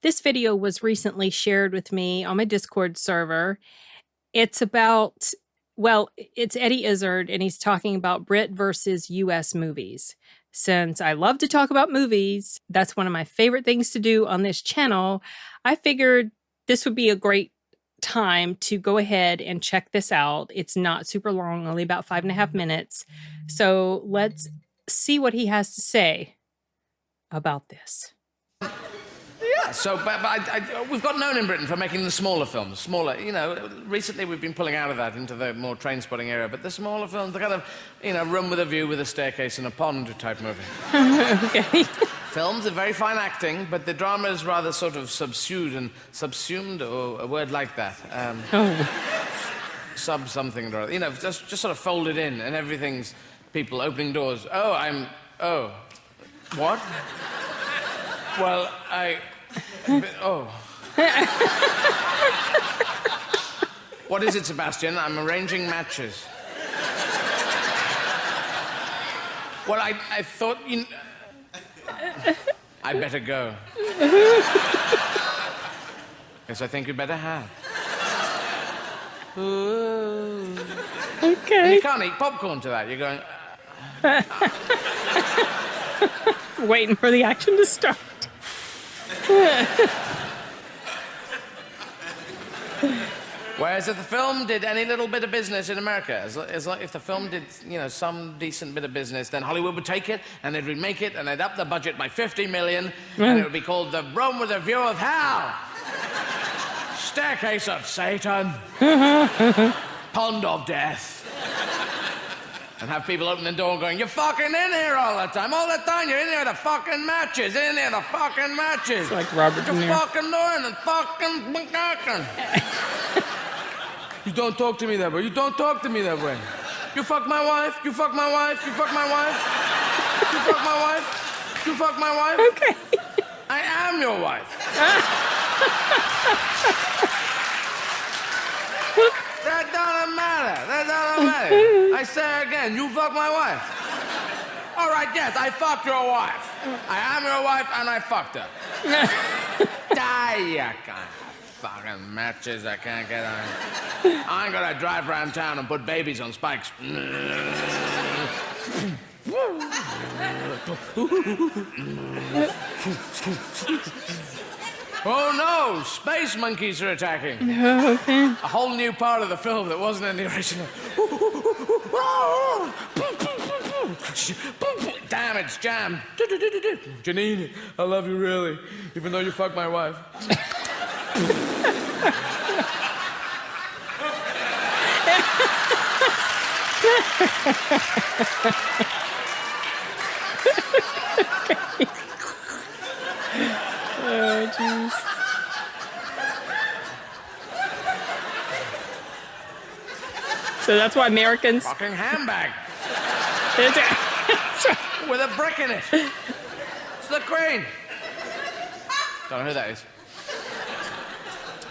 This video was recently shared with me on my Discord server. It's about, well, it's Eddie Izzard, and he's talking about Brit versus US movies. Since I love to talk about movies, that's one of my favorite things to do on this channel, I figured this would be a great time to go ahead and check this out. It's not super long, only about 5.5 minutes. So let's see what he has to say about this. Yeah, so we've got known in Britain for making the smaller films. Smaller, you know, recently we've been pulling out of that into the more train-spotting area, but the smaller films, the kind of, you know, room with a view with a staircase and a pond type movie. Okay. Films are very fine acting, but the drama is rather sort of subsumed, or a word like that. Something or other. You know, just sort of folded in, and everything's people opening doors. Oh, what? Well, What is it, Sebastian? I'm arranging matches. Well, I thought you... I'd better go. Yes, I think you'd better have. Ooh. Okay. And you can't eat popcorn to that. You're going... Waiting for the action to start. Whereas if the film did any little bit of business in America, as like if the film did, you know, some decent bit of business, then Hollywood would take it and they'd remake it and they'd up the budget by 50 million and it would be called The Room with a View of Hell, Staircase of Satan, Pond of Death. And have people open the door going, you're fucking in here all the time, you're in here the fucking matches, It's like Robert De Niro. You're fucking doing it, fucking... You don't talk to me that way, you don't talk to me that way. You fuck my wife, you fuck my wife, you fuck my wife, you fuck my wife, you fuck my wife. Okay. I am your wife. That doesn't matter. I say again, you fuck my wife. All right, yes, I fucked your wife. I am your wife and I fucked her. Die, you can't. Fucking matches I can't get on. I ain't gonna drive around town and put babies on spikes. Oh no, space monkeys are attacking. Okay. A whole new part of the film that wasn't in the original. Damn, it's jammed. Janine, I love you really, even though you fucked my wife. Oh, jeez. So that's why Americans... Fucking handbag. It's With a brick in it. It's the Queen. Don't know who that is.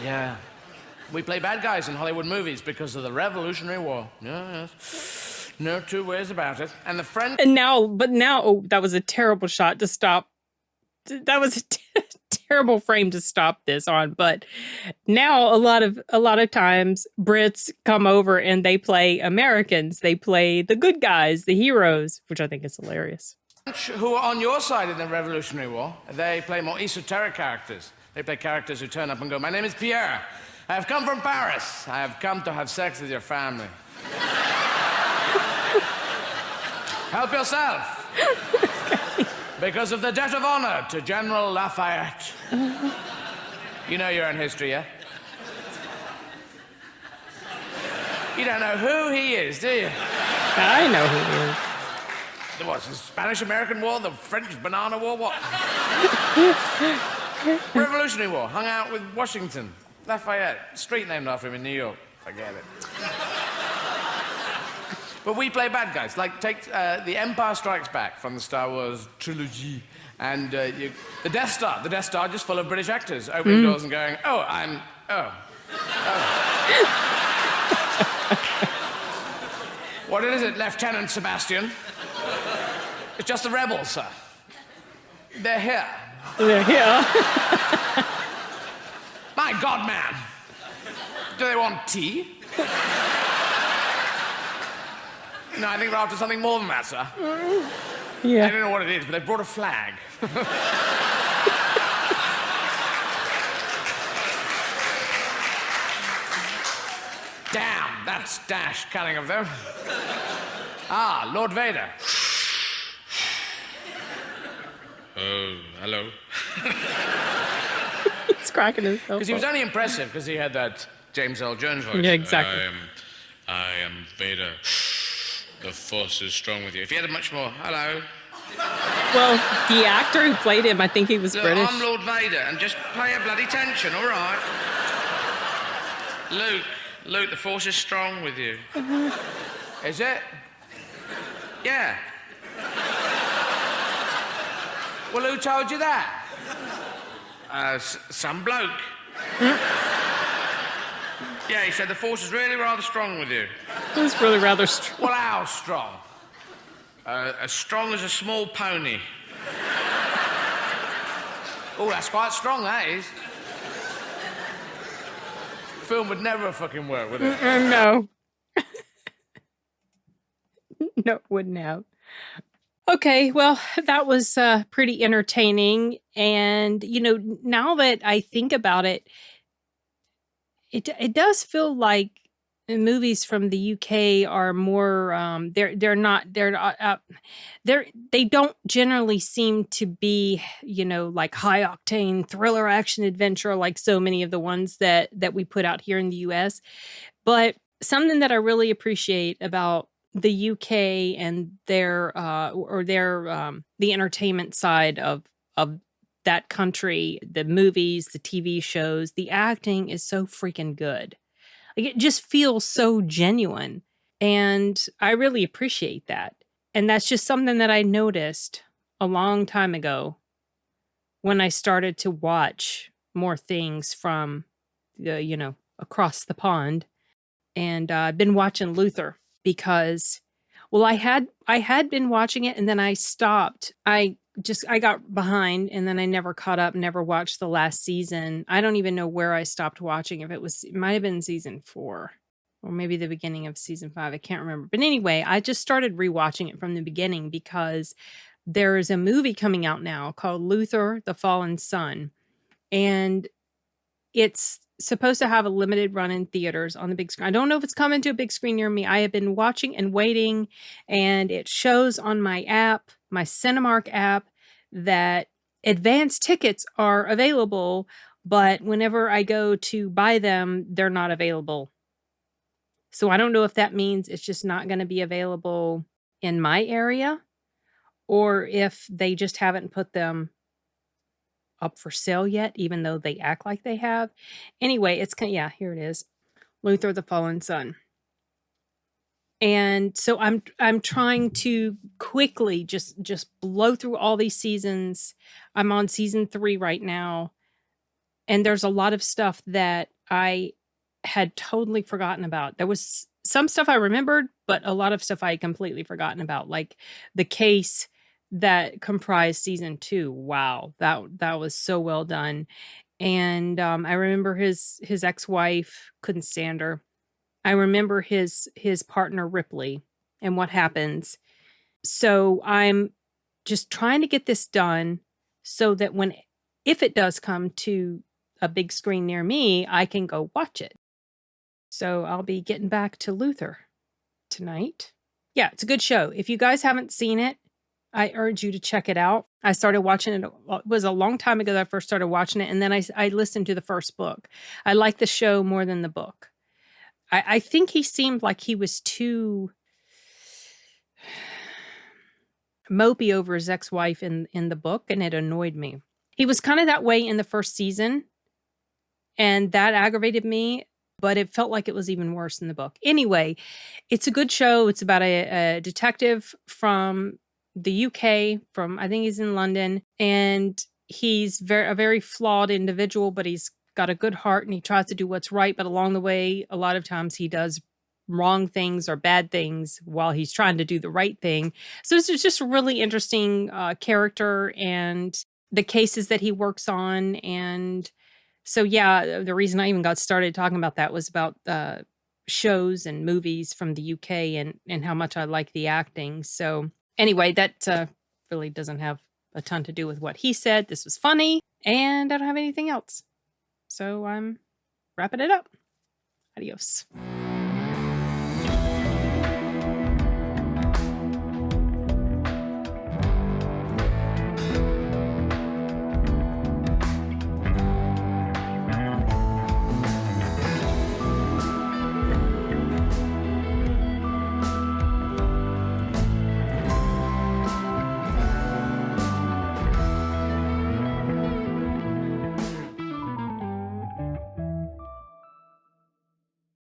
Yeah. We play bad guys in Hollywood movies because of the Revolutionary War. Yes. No two ways about it. And the French... And now, that was a terrible shot to stop. That was a terrible frame to stop this on. But now a lot of times Brits come over and they play Americans. They play the good guys, the heroes, which I think is hilarious. Who are on your side in the Revolutionary War, they play more esoteric characters. They play characters who turn up and go, my name is Pierre. I have come from Paris. I have come to have sex with your family. Help yourself. Because of the debt of honor to General Lafayette. You know your own history, yeah? You don't know who he is, do you? I know who he is. What's the Spanish-American War, the French Banana War, what? Revolutionary War, hung out with Washington. Lafayette, street named after him in New York. Forget it. But we play bad guys. Like, take The Empire Strikes Back from the Star Wars trilogy. And the Death Star. The Death Star just full of British actors opening doors and going, oh. What is it, Lieutenant Sebastian? It's just the rebels, sir. They're here. They're here. God, man. Do they want tea? No, I think they're after something more than that, sir. Yeah. I don't know what it is, but they brought a flag. Damn, that's dash cunning of them. Ah, Lord Vader. Oh, hello. He's cracking himself Because he was up. only impressive because he had that James Earl Jones voice. Yeah, exactly. I am Vader. The Force is strong with you. If he had a much more, hello. Well, the actor who played him, I think he was Look, British. I'm Lord Vader, and just pay a bloody attention, all right? Luke, the Force is strong with you. Is it? Yeah. Well, who told you that? Some bloke. Yeah, he said the Force is really rather strong with you. It was really rather strong. Well, how strong? As strong as a small pony. Oh, that's quite strong, that is. Film would never fucking work, would it? No. No, it wouldn't have. Okay, well, that was pretty entertaining. And, you know, now that I think about it, it does feel like movies from the UK are more they don't generally seem to be, you know, like high octane thriller action adventure like so many of the ones that we put out here in the US. But something that I really appreciate about the UK and their the entertainment side of that country, the movies, the TV shows, the acting is so freaking good. Like it just feels so genuine. And I really appreciate that. And that's just something that I noticed a long time ago when I started to watch more things from the, you know, across the pond. And I've been watching Luther because, well, I had been watching it and then I stopped. I got behind and then I never caught up, never watched the last season. I don't even know where I stopped watching. It might have been season 4 or maybe the beginning of season 5. I can't remember. But anyway, I just started rewatching it from the beginning because there is a movie coming out now called Luther, the Fallen Son. And it's supposed to have a limited run in theaters on the big screen. I don't know if it's coming to a big screen near me. I have been watching and waiting, and it shows on my app, my Cinemark app, that advance tickets are available, but whenever I go to buy them, they're not available. So I don't know if that means it's just not going to be available in my area, or if they just haven't put them up for sale yet, even though they act like they have. Anyway, yeah, here it is. Luther the Fallen Son. And so I'm trying to quickly just blow through all these seasons. I'm on season 3 right now. And there's a lot of stuff that I had totally forgotten about. There was some stuff I remembered, but a lot of stuff I had completely forgotten about, like the case that comprised season 2. Wow, that was so well done. And I remember his ex-wife, couldn't stand her. I remember his partner Ripley and what happens. So I'm just trying to get this done so that if it does come to a big screen near me, I can go watch it. So I'll be getting back to Luther tonight. Yeah, it's a good show. If you guys haven't seen it, I urge you to check it out. I started watching it. It was a long time ago that I first started watching it. And then I listened to the first book. I like the show more than the book. I think he seemed like he was too mopey over his ex-wife in the book, and it annoyed me. He was kind of that way in the first season, and that aggravated me, but it felt like it was even worse in the book. Anyway, it's a good show. It's about a detective from the UK, I think he's in London, and he's a very flawed individual, but he's got a good heart and he tries to do what's right. But along the way, a lot of times he does wrong things or bad things while he's trying to do the right thing. So it's just a really interesting character and the cases that he works on. And So yeah, the reason I even got started talking about that was about shows and movies from the UK and how much I like the acting. So anyway, that really doesn't have a ton to do with what he said. This was funny, and I don't have anything else. So I'm wrapping it up. Adios.